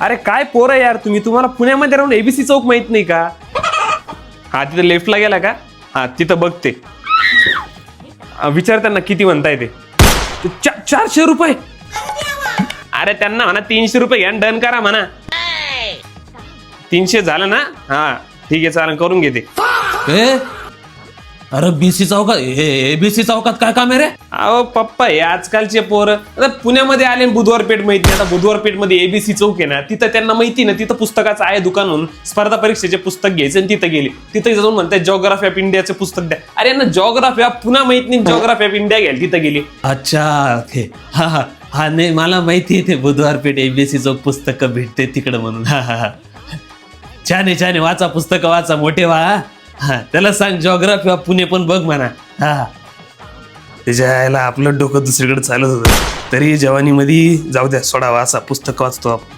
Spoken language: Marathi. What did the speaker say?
अरे काय पोर आहे यार तुम्ही, तुम्हाला पुण्यामध्ये राहून एबीसी चौक माहित नाही का? हा तिथं लेफ्टला गेला का? हा तिथं बघते, विचार त्यांना किती म्हणताय ते. 400 रुपये. अरे त्यांना म्हणा 300 रुपये घ्या, डन करा म्हणा. 300 झालं ना? हा ठीक आहे चालेल, करून घेते. अरे बीसी चौकात एबीसी चौकात काय काम आहे रे? अहो पप्पा हे आजकालचे पोर आता पुण्यामध्ये आले, बुधवार पेठ माहिती. आता बुधवार पेठ मध्ये एबीसी चौक आहे ना, तिथं त्यांना माहिती ना, तिथं पुस्तकाचं आहे दुकान म्हणून. स्पर्धा परीक्षेचे पुस्तक घ्यायचे आणि तिथं गेले, तिथे जाऊन म्हणतात जॉग्राफी ऑफ इंडियाचे पुस्तक द्या. अरे यांना जॉग्राफी ऑफ पुन्हा माहित नाही, जॉग्राफी ऑफ इंडिया घ्यायला तिथं गेली. अच्छा ओके. हा हा हा नाही मला माहिती आहे ते बुधवार पेठ एबीसी चौक पुस्तक भेटते तिकडं म्हणून. हा हा हा छान आहे वाचा पुस्तक वाचा मोठे वा. हा त्याला सांग जॉग्राफी ऑफ पुणे पण बघ म्हणा. हा त्याच्या यायला आपलं डोकं दुसरीकडे चालत होतं, तरी जवानीमध्ये जाऊ द्या सोडा, वाचा पुस्तक वाचतो आपण.